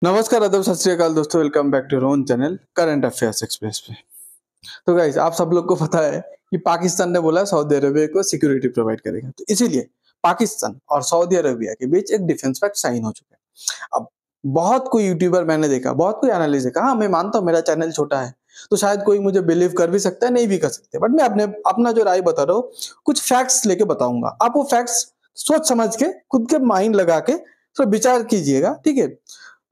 नमस्कार, आदाब, सत श्री अकाल दोस्तों। Welcome back to your own channel current affairs express पे। तो गाइस, आप सब लोग को पता है कि पाकिस्तान ने बोला सऊदी अरेबिया को सिक्योरिटी प्रोवाइड करेगा, तो इसीलिए पाकिस्तान और सऊदी अरेबिया के बीच एक डिफेंस पैक्ट साइन हो चुका है। अब बहुत कोई यूट्यूबर मैंने देखा, बहुत कोई एनालिस्ट देखा। हाँ, मैं मानता हूँ मेरा चैनल छोटा है, तो शायद कोई मुझे बिलीव कर भी सकता है, नहीं भी कर सकते, बट मैं अपना जो राय बता रहा हूँ, कुछ फैक्ट्स लेके बताऊंगा। आप वो फैक्ट्स सोच समझ के, खुद के माइंड लगा के थोड़ा विचार कीजिएगा, ठीक है।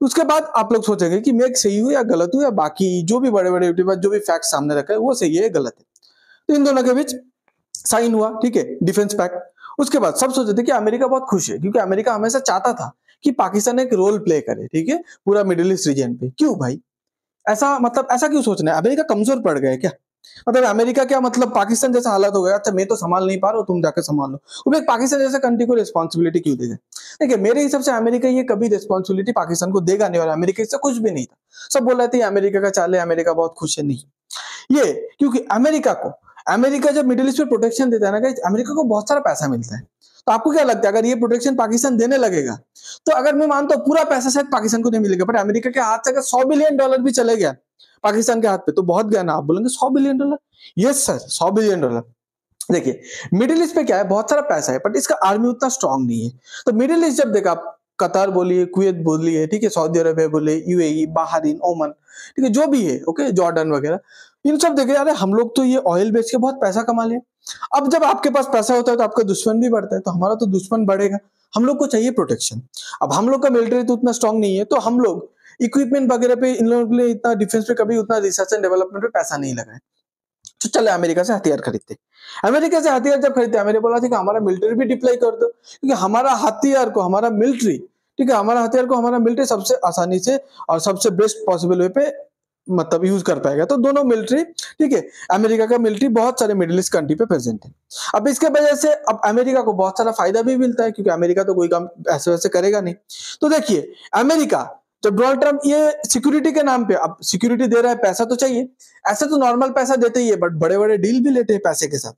उसके बाद आप लोग सोचेंगे कि मैं सही हूँ या गलत हूँ, या बाकी जो भी बड़े बड़े यूट्यूबर जो भी फैक्ट सामने रखा है वो सही है या गलत है। तो इन दोनों के बीच साइन हुआ, ठीक है, डिफेंस पैक्ट। उसके बाद सब सोचे थे कि अमेरिका बहुत खुश है, क्योंकि अमेरिका हमेशा चाहता था कि पाकिस्तान एक रोल प्ले करे, ठीक है, पूरा मिडिल ईस्ट रीजन पे। क्यों भाई? ऐसा क्यों सोचना है? अमेरिका कमजोर पड़ गया क्या? मतलब अमेरिका क्या, मतलब पाकिस्तान जैसा हालत हो गया, अच्छा मैं तो संभाल नहीं पा रहा हूँ, तुम जाकर संभाल लो। वो भी एक पाकिस्तान जैसे कंट्री को रिस्पॉन्सिबिलिटी क्यों देगा? देखिए, मेरे हिसाब से अमेरिका ये कभी रिस्पॉन्सिबिलिटी पाकिस्तान को देगा नहीं, और अमेरिका इससे कुछ भी नहीं था। सब बोल रहे थे अमेरिका का चाल है, अमेरिका बहुत खुश है। नहीं, ये क्योंकि अमेरिका जब मिडिल ईस्ट में प्रोटेक्शन देता है ना, अमेरिका को बहुत सारा पैसा मिलता है। तो आपको क्या लगता है, अगर ये प्रोटेक्शन पाकिस्तान देने लगेगा, तो अगर मैं मानता हूँ पूरा पैसा शायद पाकिस्तान को नहीं मिलेगा, पर अमेरिका के हाथ से अगर $100 बिलियन भी चले गया पाकिस्तान के हाथ पे, तो बहुत गया ना। आप बोलेंगे $100 बिलियन? Yes sir, $100 billion. देखिए, मिडिल ईस्ट पे क्या है, बहुत सारा पैसा है, बट इसका आर्मी उतना स्ट्रांग नहीं है। तो मिडिल ईस्ट जब देखा, आप कतार बोलिए, कुवैत बोलिए, ठीक है, सऊदी अरबिया बोले, यूएई, बहरीन, ओमान, ठीक है, जो भी है, ओके, जॉर्डन वगैरह, इन सब देखे, अरे हम लोग तो ये ऑयल बेच के बहुत पैसा कमा लिया। अब जब आपके पास पैसा होता है तो आपका दुश्मन भी बढ़ता है, तो हमारा तो दुश्मन बढ़ेगा। हम लोग को चाहिए प्रोटेक्शन। अब हम लोग का मिलिट्री तो उतना स्ट्रांग नहीं है, तो हम लोग इक्विपमेंट वगैरह पे, इन लोगों के लिए इतना डिफेंस पे कभी उतना रिसर्च एंड डेवलपमेंट पे पैसा नहीं लगाए। तो चले अमेरिका से हथियार खरीदते। अमेरिका से हथियार जब खरीदते, अमेरिका बोला था कि हमारा मिलिट्री भी डिप्लॉय कर दो, क्योंकि हमारा मिलिट्री, ठीक है, हमारा हथियार को हमारा मिलिट्री सबसे आसानी से और सबसे बेस्ट पॉसिबल वे पे मतलब यूज कर पाएगा। तो दोनों मिलिट्री, ठीक है, अमेरिका का मिलिट्री बहुत सारे मिडिल ईस्ट कंट्री पे प्रेजेंट है। अब इसके वजह से अब अमेरिका को बहुत सारा फायदा भी मिलता है, क्योंकि अमेरिका तो कोई काम ऐसे वैसे करेगा नहीं। तो देखिए, अमेरिका जब डोनाल्ड ट्रंप ये सिक्योरिटी के नाम पे, अब सिक्योरिटी दे रहा है, पैसा तो चाहिए। ऐसे तो नॉर्मल पैसा देते ही है, बट बड़े बड़े डील भी लेते हैं पैसे के साथ।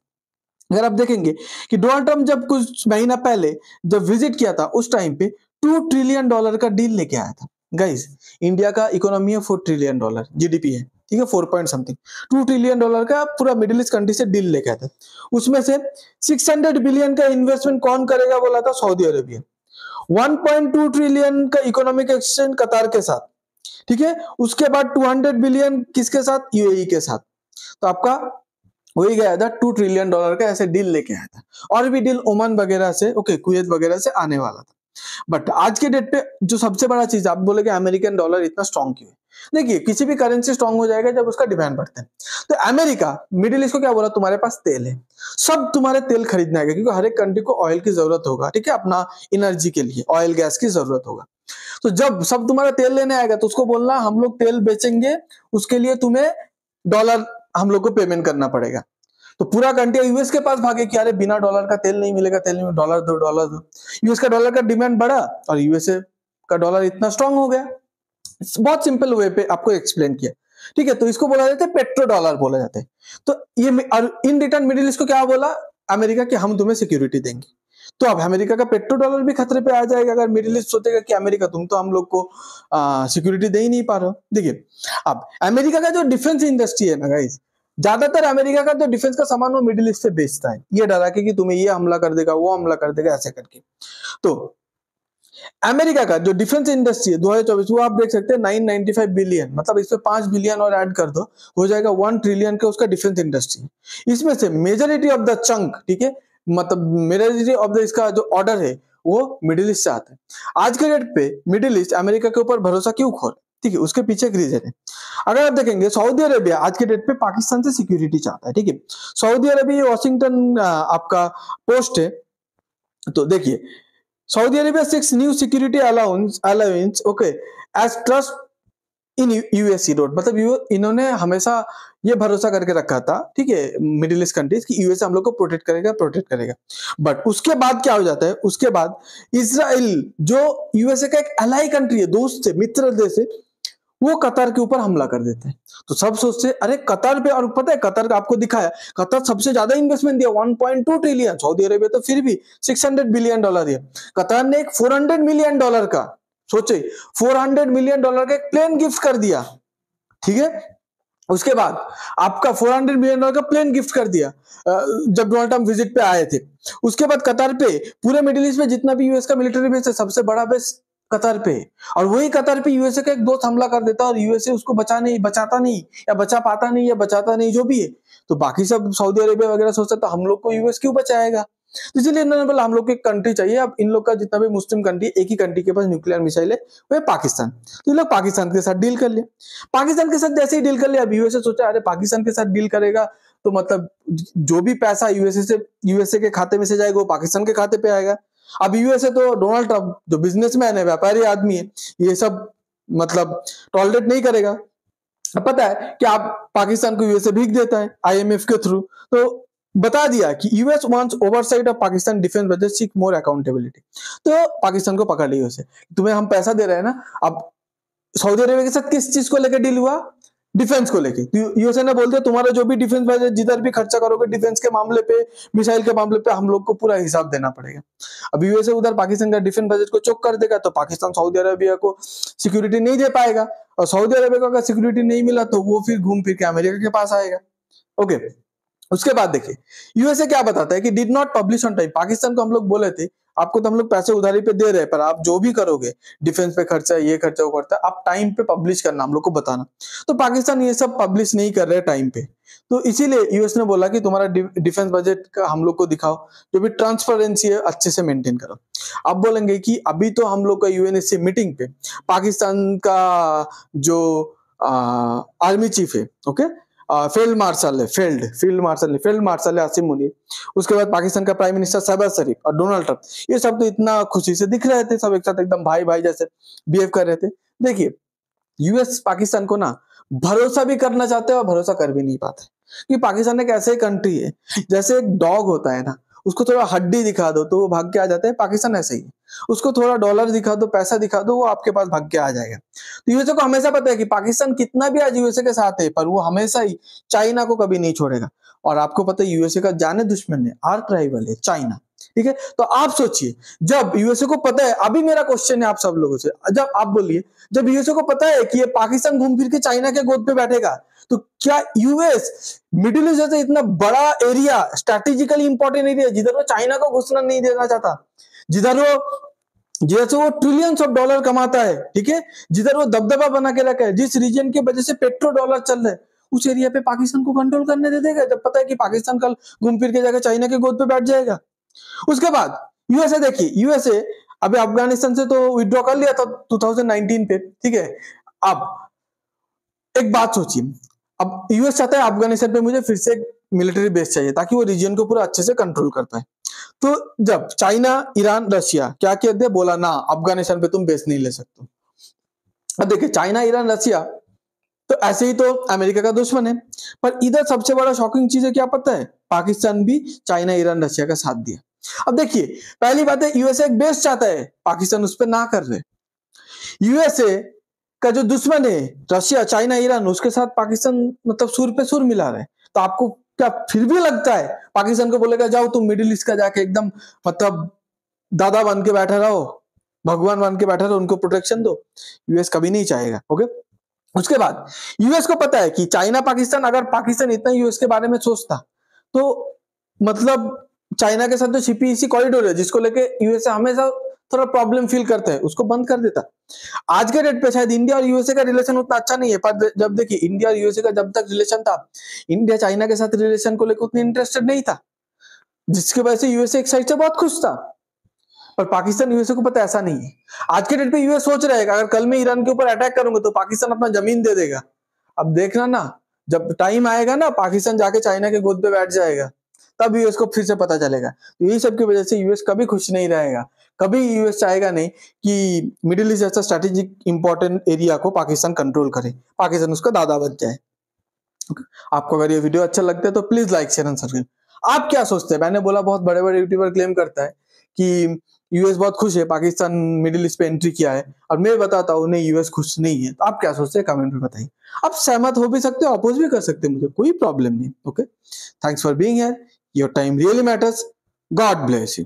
अगर आप देखेंगे कि डोनाल्ड ट्रंप जब कुछ महीना पहले जब विजिट किया था, उस टाइम पे $2 ट्रिलियन का डील लेके आया था। गाइस, इंडिया का इकोनॉमी है $4 ट्रिलियन, जीडीपी है, ठीक है, 4 पॉइंट समथिंग। $2 ट्रिलियन का पूरा मिडिल ईस्ट कंट्री से डील लेके आया था। उसमें से 600 बिलियन का इन्वेस्टमेंट कौन करेगा बोला था? Saudi Arabia. 1.2 ट्रिलियन का इकोनॉमिक एक्सचेंज कतार के साथ, ठीक है। उसके बाद 200 बिलियन किसके साथ? यूएई के साथ। तो आपका हो ही गया था $2 ट्रिलियन का, ऐसे डील लेके आया था। और भी डील ओमान वगैरह से, ओके, कुवैत वगैरह से आने वाला था। बट आज के डेट पे जो सबसे बड़ा चीज, आप बोलेगे अमेरिकन डॉलर इतना स्ट्रांग क्यों है? देखिए, किसी भी करेंसी स्ट्रांग हो जाएगा जब उसका डिमांड बढ़ता है। तो अमेरिका मिडिल ईस्ट को क्या बोला? तुम्हारे पास तेल है, सब तुम्हारे तेल खरीदना है, क्योंकि हर एक कंट्री को ऑयल की जरूरत होगा, ठीक है, अपना एनर्जी के लिए ऑयल गैस की जरूरत होगा। तो जब सब तुम्हारा तेल लेने आएगा, तो उसको बोलना हम लोग तेल बेचेंगे, उसके लिए तुम्हें डॉलर हम लोग को पेमेंट करना पड़ेगा। तो पूरा कंट्री यूएस के पास भागे कि अरे बिना डॉलर का तेल नहीं मिलेगा, तेल नहीं, डॉलर दो, डॉलर दो। यूएस का डॉलर का डिमांड बढ़ा, और यूएसए का डॉलर इतना स्ट्रांग हो गया। बहुत सिंपल वे पे आपको एक्सप्लेन किया, ठीक है। तो इसको बोला जाता है पेट्रो डॉलर बोला जाता है। तो ये, और इन रिटर्न मिडिल ईस्ट को क्या बोला अमेरिका कि हम तुम्हें सिक्योरिटी देंगे। तो अब अमेरिका का पेट्रो डॉलर भी खतरे पे आ जाएगा, अगर मिडिल ईस्ट सोचेगा कि अमेरिका तुम तो हम लोग को सिक्योरिटी दे ही नहीं पा रहे हो। देखिए, अब अमेरिका का जो डिफेंस इंडस्ट्री है ना गाइस, ज्यादातर अमेरिका का जो डिफेंस का सामान वो मिडिल ईस्ट से बेचता है, ये डरा के कि तुम्हें ये हमला कर देगा, वो हमला कर देगा, ऐसे करके। तो अमेरिका का जो डिफेंस इंडस्ट्री है 2024, वो आप देख सकते हैं 995 बिलियन, मतलब इसमें 5 बिलियन और ऐड कर दो, हो जाएगा 1 ट्रिलियन का उसका डिफेंस इंडस्ट्री। इसमें से मेजोरिटी ऑफ द चंक, ठीक है, मतलब मेजोरिटी ऑफ द इसका जो ऑर्डर है वो मिडिल ईस्ट से आता है। आज के डेट पे मिडिल ईस्ट अमेरिका के ऊपर भरोसा क्यों खोल, ठीक है, उसके पीछे एक रीजन है। अगर आप देखेंगे, सऊदी अरेबिया आज के डेट पे पाकिस्तान से सिक्योरिटी चाहता है, ठीक है। सऊदी अरेबिया वॉशिंगटन आपका पोस्ट है। तो देखिए, Saudi Arabia six new security allowance okay as trust in USC road, मतलब इन्होंने हमेशा ये भरोसा करके रखा था, ठीक है, मिडिल ईस्ट कंट्रीज की यूएसए हम लोग को प्रोटेक्ट करेगा। बट उसके बाद क्या हो जाता है? उसके बाद इजराइल, जो यूएसए का एक अलाई कंट्री है, दोस्त है, मित्र देश है, वो कतर के ऊपर हमला कर देते हैं। तो सब सोचते अरे कतर पे, और पता है कतर का आपको दिखाया, कतर सबसे ज्यादा इन्वेस्टमेंट दिया 1.2 ट्रिलियन, सऊदी अरेबिया तो फिर भी $600 बिलियन दिया। कतर ने एक $400 मिलियन का सोचे, $400 मिलियन का एक प्लेन गिफ्ट कर दिया, ठीक है। उसके बाद आपका $400 मिलियन का प्लेन गिफ्ट कर दिया जब डोनाल्ड ट्रंप विजिट पे आए थे। उसके बाद कतर पे, पूरे मिडिल ईस्ट में जितना भी यूएस का मिलिट्री बेस है, सबसे बड़ा बेस कतर पे, और वही कतर पे यूएसए का एक दोस्त हमला कर देता और यूएसए उसको बचाता नहीं, या बचा पाता नहीं, या बचाता नहीं, जो भी है। तो बाकी सब सऊदी अरेबिया वगैरह सोचता तो हम लोग को यूएस क्यों बचाएगा। तो इसलिए इन्होंने बोला हम लोग को एक कंट्री चाहिए। अब इन लोग का जितना भी मुस्लिम कंट्री, एक ही कंट्री के पास न्यूक्लियर मिसाइल है, वो है पाकिस्तान। तो ये लोग पाकिस्तान के साथ डील कर लिया। पाकिस्तान के साथ जैसे ही डील कर लिया, अब यूएसए सोचा अरे पाकिस्तान के साथ डील करेगा तो मतलब जो भी पैसा यूएसए के खाते में से जाएगा वो पाकिस्तान के खाते पे आएगा। अब यूएसए तो डोनाल्ड ट्रंप जो बिजनेसमैन है, व्यापारी आदमी है, ये सब मतलब टॉलरेट नहीं करेगा। अब पता है कि आप पाकिस्तान को यूएसए भीख देता है आईएमएफ के थ्रू, तो बता दिया कि US wants oversight of Pakistan defence budget, seek more accountability. तो पाकिस्तान को पकड़ लिया यूएसए, तुम्हें हम पैसा दे रहे हैं ना। अब सऊदी अरेबिया के साथ किस चीज को लेकर डील हुआ, डिफेंस को लेके। यूएसए ने बोल दिया तुम्हारा जो भी डिफेंस बजट जिधर भी खर्चा करोगे डिफेंस के मामले पे, मिसाइल के मामले पे, हम लोग को पूरा हिसाब देना पड़ेगा। अब यूएसए उधर पाकिस्तान का डिफेंस बजट को चोक कर देगा तो पाकिस्तान सऊदी अरेबिया को सिक्योरिटी नहीं दे पाएगा, और सऊदी अरेबिया को अगर सिक्योरिटी नहीं मिला तो वो फिर घूम फिर के अमेरिका के पास आएगा। ओके, उसके बाद देखिए यूएसए क्या बताता है कि did not publish on time. Pakistan को हम लोग बोले थे आपको तो हम लोग पैसे उधारी पे दे रहे हैं, पर आप जो भी करोगे डिफेंस पे खर्चा, ये खर्चा वो खर्चा, आप टाइम पे पब्लिश करना, हम लोग को बताना। तो पाकिस्तान ये सब पब्लिश नहीं कर रहे टाइम पे, तो इसीलिए यूएस ने बोला कि तुम्हारा डिफेंस बजट का हम लोग को दिखाओ, जो भी ट्रांसपेरेंसी है अच्छे से मेंटेन करो। आप बोलेंगे कि अभी तो हम लोग का यूएनएससी मीटिंग पे पाकिस्तान का जो आर्मी चीफ है, ओके, फील्ड मार्शल है आसिम मुनीर, उसके बाद पाकिस्तान का प्राइम मिनिस्टर शहबाज शरीफ और डोनाल्ड ट्रंप, ये सब तो इतना खुशी से दिख रहे थे, सब एक साथ एकदम भाई भाई जैसे बिहेव कर रहे थे। देखिए यूएस पाकिस्तान को ना भरोसा भी करना चाहते हैं और भरोसा कर भी नहीं पाते, क्योंकि पाकिस्तान एक ऐसे कंट्री है जैसे एक डॉग होता है ना, उसको थोड़ा हड्डी दिखा दो तो वो भाग के आ जाता है। पाकिस्तान ऐसे ही है, उसको थोड़ा डॉलर दिखा दो, पैसा दिखा दो, वो आपके पास भाग के आ जाएगा। तो यूएसए को हमेशा पता है कि पाकिस्तान कितना भी आज यूएसए के साथ है, पर वो हमेशा ही चाइना को कभी नहीं छोड़ेगा। और आपको पता है यूएसए का जाने दुश्मन है, आर्क राइवल है चाइना, ठीक है। तो आप सोचिए जब यूएसए को पता है, अभी मेरा क्वेश्चन है आप सब लोगों से, जब आप बोलिए जब यूएसए को पता है कि ये पाकिस्तान घूम फिर के चाइना के गोद पे बैठेगा, तो क्या यूएस मिडिल ईस्ट जैसे इतना बड़ा एरिया, स्ट्रैटेजिकली इंपॉर्टेंट एरिया, जिधर वो चाइना को घुसना नहीं देना चाहता, जिधर वो ट्रिलियंस ऑफ डॉलर कमाता है, ठीक है, जिधर वो दबदबा बना के रखा है, जिस रीजन की वजह से पेट्रो डॉलर चल रहे हैं, उस एरिया पे पाकिस्तान को कंट्रोल करने दे देगा, जब पता है कि पाकिस्तान कल घूम फिर के जाकर चाइना के गोद पे बैठ जाएगा। उसके बाद यूएसए देखिए, यूएसए अभी अफगानिस्तान से तो विड्रॉ कर लिया था 2019 पे, ठीक है। अब एक बात सोचिए, अब यूएस चाहता है अफगानिस्तान पे मुझे फिर से एक मिलिट्री बेस चाहिए ताकि वो रीजन को पूरा अच्छे से कंट्रोल कर पाए। तो जब चाइना, ईरान, रशिया क्या किया दिया, बोला ना अफगानिस्तान पे तुम बेस नहीं ले सकते। अब देखिए चाइना, ईरान, रशिया तो ऐसे ही तो अमेरिका का दुश्मन है, पर इधर सबसे बड़ा शॉकिंग चीज है क्या पता है, पाकिस्तान भी चाइना, ईरान, रशिया का साथ दिया। अब देखिए पहली बात है यूएसए एक बेस चाहता है, पाकिस्तान उस पर ना कर रहे। यूएसए का जो दुश्मन है रशिया, चाइना, ईरान, उसके साथ पाकिस्तान मतलब सुर पे सुर मिला रहे। तो आपको क्या फिर भी लगता है पाकिस्तान को बोलेगा जाओ तुम मिडिल ईस्ट का जाके एकदम मतलब दादा बन के बैठा रहो, भगवान बन के बैठा रहो, उनको प्रोटेक्शन दो? यूएस कभी नहीं चाहेगा। ओके, उसके बाद यूएस को पता है कि चाइना पाकिस्तान, अगर पाकिस्तान इतना यूएस के बारे में सोचता तो मतलब चाइना के साथ जो सीपीईसी कॉरिडोर है जिसको लेके यूएसए हमेशा थोड़ा प्रॉब्लम फील करता है, उसको बंद कर देता। आज के डेट पे शायद इंडिया और यूएसए का रिलेशन उतना अच्छा नहीं है, पर जब देखिए इंडिया और यूएसए का जब तक रिलेशन था, इंडिया चाइना के साथ रिलेशन को लेकर उतनी इंटरेस्टेड नहीं था, जिसकी वजह से यूएसए एक साइड से बहुत खुश था। पर पाकिस्तान, यूएसए को पता ऐसा नहीं है। आज के डेट पे यूएस सोच रहा है अगर कल मैं ईरान के ऊपर अटैक करूंगा तो पाकिस्तान अपना जमीन दे देगा। अब देखना ना, जब टाइम आएगा ना पाकिस्तान जाके चाइना के गोद पे बैठ जाएगा, तब यूएस को फिर से पता चलेगा। तो यही सब की वजह से यूएस कभी खुश नहीं रहेगा, कभी यूएस चाहेगा नहीं कि मिडिल ईस्ट जैसा स्ट्रेटेजिक इंपॉर्टेंट एरिया को पाकिस्तान कंट्रोल करे, पाकिस्तान उसका दादा बन जाए। आपको अगर ये वीडियो अच्छा लगता है तो please like, share and subscribe. आप क्या सोचते हैं? मैंने बोला बहुत बड़े बड़े यूट्यूबर क्लेम करता है कि यूएस बहुत खुश है पाकिस्तान मिडिल ईस्ट पे एंट्री किया है, और मैं बताता हूँ नहीं, यूएस खुश नहीं है। तो आप क्या सोचते हैं कमेंट में बताइए। आप सहमत हो भी सकते हो, अपोज भी कर सकते हैं, मुझे कोई प्रॉब्लम नहीं। Okay, thanks for being here, your time really matters, God bless you.